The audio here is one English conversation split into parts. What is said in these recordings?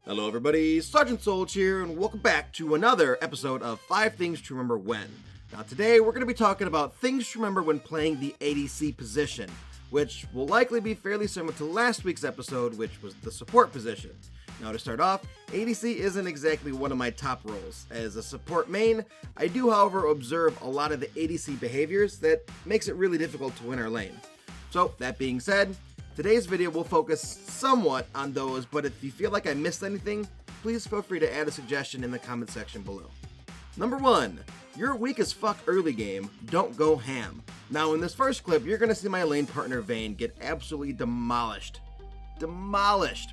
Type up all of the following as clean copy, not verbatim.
Hello everybody, Sergeant Solch here, and welcome back to another episode of 5 Things to Remember When. Now today we're going to be talking about things to remember when playing the ADC position, which will likely be fairly similar to last week's episode, which was the support position. Now to start off, ADC isn't exactly one of my top roles. As a support main, I do however observe a lot of the ADC behaviors that makes it really difficult to win our lane. So that being said, today's video will focus somewhat on those, but if you feel like I missed anything, please feel free to add a suggestion in the comment section below. Number 1, you're weak as fuck early game, don't go ham. Now in this first clip, you're going to see my lane partner Vayne get absolutely demolished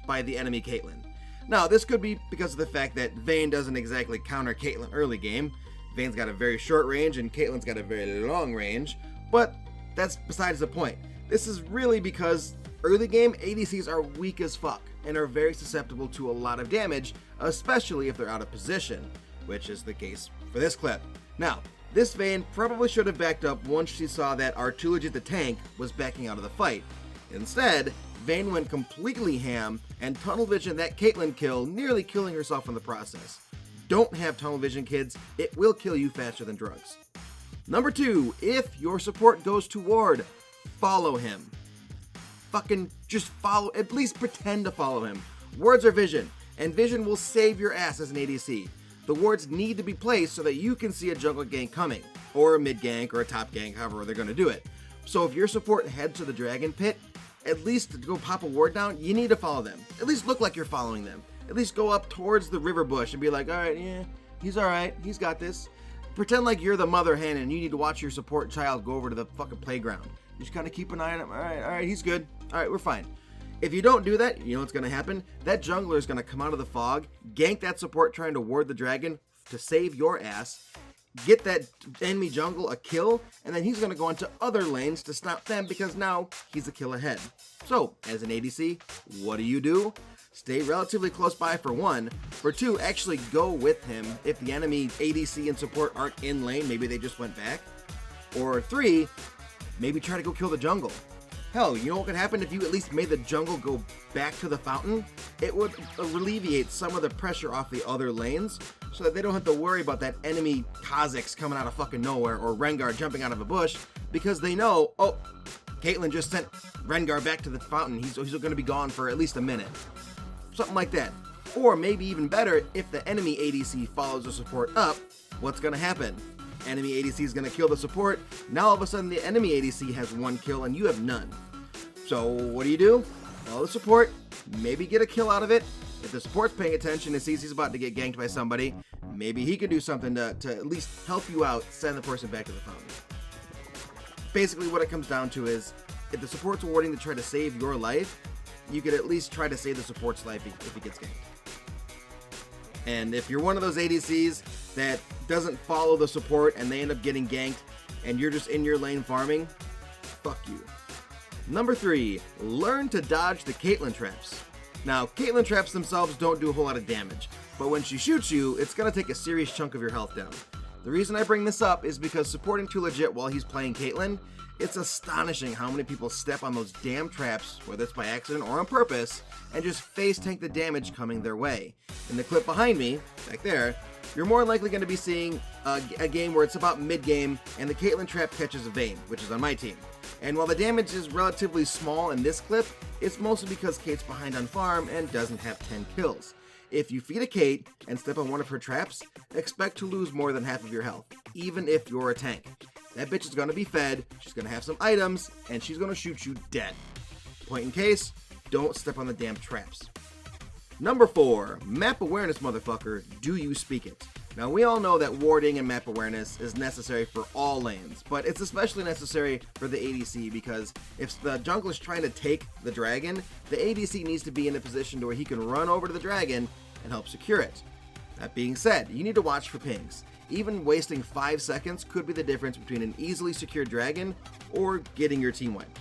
by the enemy Caitlyn. Now this could be because of the fact that Vayne doesn't exactly counter Caitlyn early game. Vayne's got a very short range and Caitlyn's got a very long range, but that's besides the point. This is really because early game ADCs are weak as fuck and are very susceptible to a lot of damage, especially if they're out of position, which is the case for this clip. Now, this Vayne probably should have backed up once she saw that our 2-legit the tank was backing out of the fight. Instead, Vayne went completely ham and tunnel vision that Caitlyn kill, nearly killing herself in the process. Don't have tunnel vision, kids, it will kill you faster than drugs. Number 2, if your support goes to ward, follow him. Fucking just follow, at least pretend to follow him. Wards are vision, and vision will save your ass as an ADC. The wards need to be placed so that you can see a jungle gank coming, or a mid gank, or a top gank, however they're going to do it. So if your support heads to the dragon pit, at least to go pop a ward down, you need to follow them. At least look like you're following them. At least go up towards the river bush and be like, alright, yeah, he's alright, he's got this. Pretend like you're the mother hen and you need to watch your support child go over to the fucking playground. You just kind of keep an eye on him. Alright, he's good. Alright, we're fine. If you don't do that, you know what's going to happen? That jungler is going to come out of the fog, gank that support trying to ward the dragon to save your ass, get that enemy jungle a kill, and then he's going to go into other lanes to stop them because now he's a kill ahead. So, as an ADC, what do? Stay relatively close by for 1. For 2, actually go with him if the enemy ADC and support aren't in lane, maybe they just went back. Or 3, maybe try to go kill the jungle. Hell, you know what could happen if you at least made the jungle go back to the fountain? It would alleviate some of the pressure off the other lanes so that they don't have to worry about that enemy Kha'Zix coming out of fucking nowhere or Rengar jumping out of a bush because they know, oh, Caitlyn just sent Rengar back to the fountain. He's going to be gone for at least a minute. Something like that. Or maybe even better, if the enemy ADC follows the support up, what's going to happen? Enemy ADC is going to kill the support. Now all of a sudden the enemy ADC has 1 kill and you have none. So what do? Follow the support, maybe get a kill out of it. If the support's paying attention and sees he's about to get ganked by somebody, maybe he could do something to at least help you out, send the person back to the fountain. Basically what it comes down to is, if the support's warding to try to save your life, you could at least try to save the support's life if he gets ganked. And if you're one of those ADCs that doesn't follow the support and they end up getting ganked and you're just in your lane farming, fuck you. Number 3, learn to dodge the Caitlyn Traps. Now, Caitlyn Traps themselves don't do a whole lot of damage, but when she shoots you, it's going to take a serious chunk of your health down. The reason I bring this up is because supporting 2-legit while he's playing Caitlyn, it's astonishing how many people step on those damn traps, whether it's by accident or on purpose, and just face tank the damage coming their way. In the clip behind me, back there, you're more likely going to be seeing a game where it's about mid-game and the Caitlyn Trap catches a Vayne, which is on my team. And while the damage is relatively small in this clip, it's mostly because Kate's behind on farm and doesn't have 10 kills. If you feed a Kate and step on one of her traps, expect to lose more than half of your health, even if you're a tank. That bitch is going to be fed, she's going to have some items, and she's going to shoot you dead. Point in case, don't step on the damn traps. Number 4, map awareness, motherfucker, do you speak it? Now we all know that warding and map awareness is necessary for all lanes, but it's especially necessary for the ADC because if the jungle is trying to take the dragon, the ADC needs to be in a position to where he can run over to the dragon and help secure it. That being said, you need to watch for pings. Even wasting 5 seconds could be the difference between an easily secured dragon or getting your team wiped.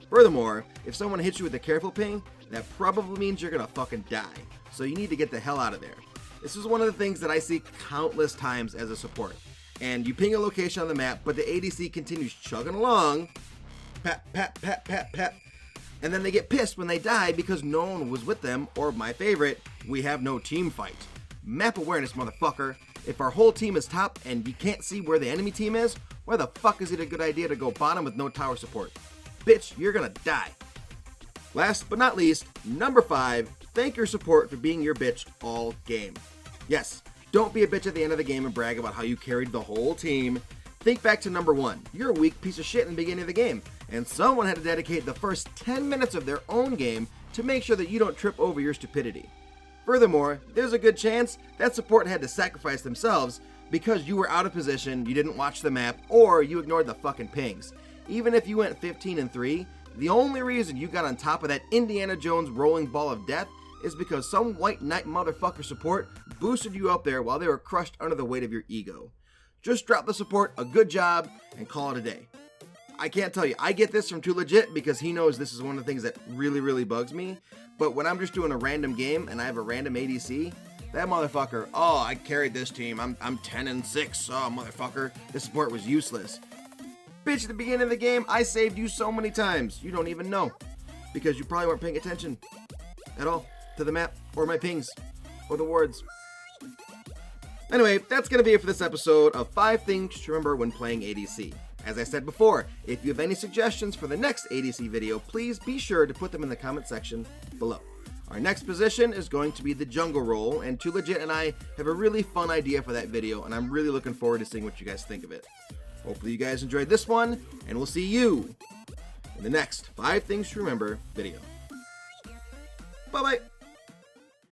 Furthermore, if someone hits you with a careful ping, that probably means you're gonna fucking die, so you need to get the hell out of there. This is one of the things that I see countless times as a support. And you ping a location on the map, but the ADC continues chugging along, pat, pat, pat, pat, pat, And then they get pissed when they die because no one was with them, or my favorite, we have no team fight. Map awareness, motherfucker. If our whole team is top and you can't see where the enemy team is, why the fuck is it a good idea to go bottom with no tower support? Bitch, you're gonna die. Last but not least, number 5, thank your support for being your bitch all game. Yes, don't be a bitch at the end of the game and brag about how you carried the whole team. Think back to number 1. You're a weak piece of shit in the beginning of the game, and someone had to dedicate the first 10 minutes of their own game to make sure that you don't trip over your stupidity. Furthermore, there's a good chance that support had to sacrifice themselves because you were out of position, you didn't watch the map, or you ignored the fucking pings. Even if you went 15-3, the only reason you got on top of that Indiana Jones rolling ball of death is because some white knight motherfucker support boosted you up there while they were crushed under the weight of your ego. Just drop the support a good job and call it a day. I can't tell you, I get this from Too Legit because he knows this is one of the things that really bugs me. But when I'm just doing a random game and I have a random ADC, that motherfucker, oh, I carried this team, I'm 10-6, oh motherfucker, this support was useless. Bitch, at the beginning of the game, I saved you so many times, you don't even know. Because you probably weren't paying attention at all to the map, or my pings, or the wards. Anyway, that's going to be it for this episode of 5 things to remember when playing ADC. As I said before, if you have any suggestions for the next ADC video, please be sure to put them in the comment section below. Our next position is going to be the jungle role, and Too Legit and I have a really fun idea for that video, and I'm really looking forward to seeing what you guys think of it. Hopefully you guys enjoyed this one, and we'll see you in the next 5 things to remember video. Bye-bye!